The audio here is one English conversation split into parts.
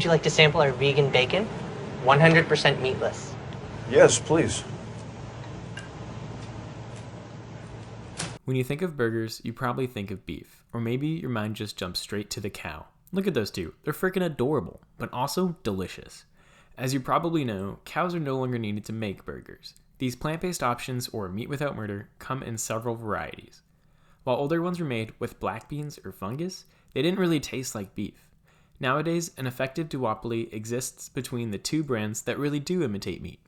Would you like to sample our vegan bacon? 100% meatless. Yes, please. When you think of burgers, you probably think of beef, or maybe your mind just jumps straight to the cow. Look at those two. They're freaking adorable, but also delicious. As you probably know, cows are no longer needed to make burgers. These plant-based options, or meat without murder, come in several varieties. While older ones were made with black beans or fungus, they didn't really taste like beef. Nowadays, an effective duopoly exists between the two brands that really do imitate meat,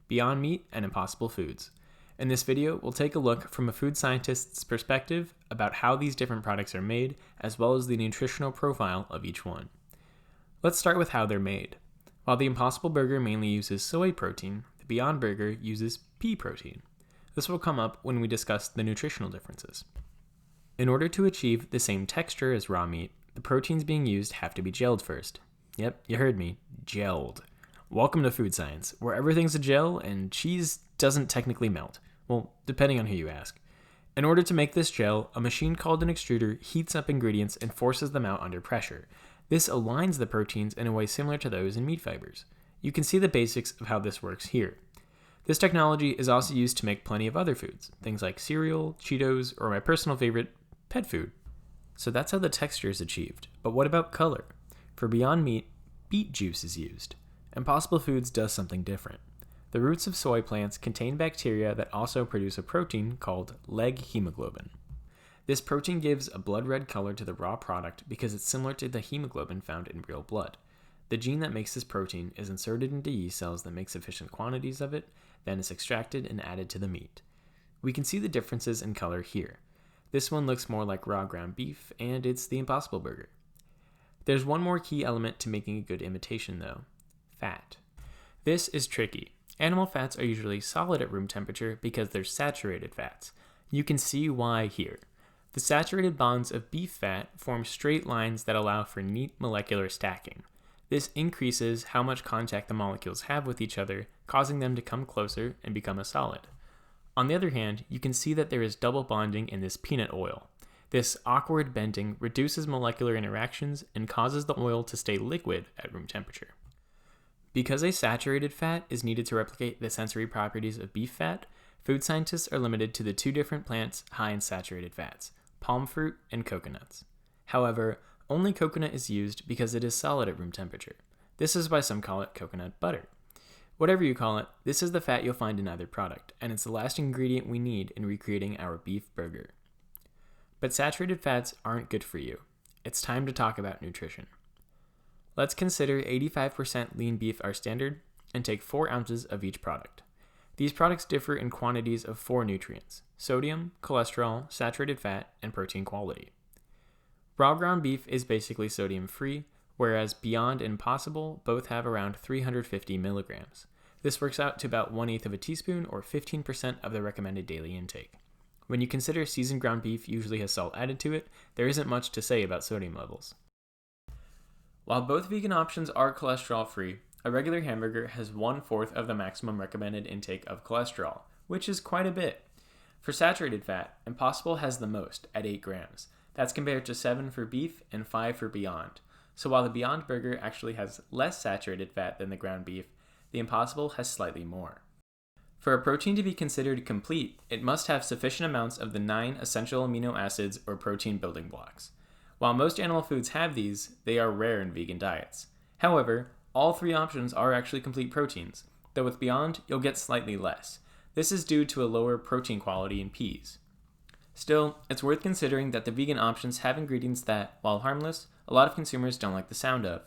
Beyond Meat and Impossible Foods. In this video, we'll take a look from a food scientist's perspective about how these different products are made, as well as the nutritional profile of each one. Let's start with how they're made. While the Impossible Burger mainly uses soy protein, the Beyond Burger uses pea protein. This will come up when we discuss the nutritional differences. In order to achieve the same texture as raw meat, the proteins being used have to be gelled first. Yep, you heard me, gelled. Welcome to food science, where everything's a gel and cheese doesn't technically melt. Well, depending on who you ask. In order to make this gel, a machine called an extruder heats up ingredients and forces them out under pressure. This aligns the proteins in a way similar to those in meat fibers. You can see the basics of how this works here. This technology is also used to make plenty of other foods, things like cereal, Cheetos, or my personal favorite, pet food. So that's how the texture is achieved. But what about color? For Beyond Meat, beet juice is used. Impossible Foods does something different. The roots of soy plants contain bacteria that also produce a protein called leg hemoglobin. This protein gives a blood red color to the raw product because it's similar to the hemoglobin found in real blood. The gene that makes this protein is inserted into yeast cells that make sufficient quantities of it, then is extracted and added to the meat. We can see the differences in color here. This one looks more like raw ground beef, and it's the Impossible Burger. There's one more key element to making a good imitation though: fat. This is tricky. Animal fats are usually solid at room temperature because they're saturated fats. You can see why here. The saturated bonds of beef fat form straight lines that allow for neat molecular stacking. This increases how much contact the molecules have with each other, causing them to come closer and become a solid. On the other hand, you can see that there is double bonding in this peanut oil. This awkward bending reduces molecular interactions and causes the oil to stay liquid at room temperature. Because a saturated fat is needed to replicate the sensory properties of beef fat, food scientists are limited to the two different plants high in saturated fats, palm fruit and coconuts. However, only coconut is used because it is solid at room temperature. This is why some call it coconut butter. Whatever you call it, this is the fat you'll find in either product, and it's the last ingredient we need in recreating our beef burger. But saturated fats aren't good for you. It's time to talk about nutrition. Let's consider 85% lean beef our standard and take 4 ounces of each product. These products differ in quantities of 4 nutrients: sodium, cholesterol, saturated fat, and protein quality. Raw ground beef is basically sodium-free, whereas Beyond and Impossible both have around 350 milligrams. This works out to about 1/8 of a teaspoon or 15% of the recommended daily intake. When you consider seasoned ground beef usually has salt added to it, there isn't much to say about sodium levels. While both vegan options are cholesterol-free, a regular hamburger has 1/4 of the maximum recommended intake of cholesterol, which is quite a bit. For saturated fat, Impossible has the most, at 8 grams. That's compared to 7 for beef and 5 for Beyond. So while the Beyond Burger actually has less saturated fat than the ground beef, the Impossible has slightly more. For a protein to be considered complete, it must have sufficient amounts of the 9 essential amino acids or protein building blocks. While most animal foods have these, they are rare in vegan diets. However, all 3 options are actually complete proteins, though with Beyond, you'll get slightly less. This is due to a lower protein quality in peas. Still, it's worth considering that the vegan options have ingredients that, while harmless, a lot of consumers don't like the sound of.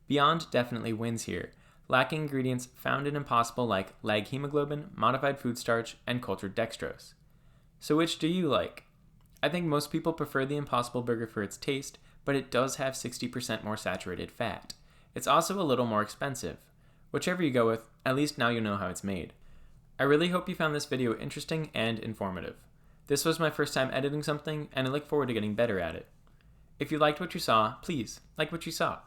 Beyond definitely wins here, lacking ingredients found in Impossible like leg hemoglobin, modified food starch, and cultured dextrose. So which do you like? I think most people prefer the Impossible Burger for its taste, but it does have 60% more saturated fat. It's also a little more expensive. Whichever you go with, at least now you know how it's made. I really hope you found this video interesting and informative. This was my first time editing something, and I look forward to getting better at it. If you liked what you saw, please like what you saw.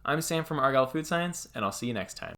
I'm Sam from Argyle Food Science, and I'll see you next time.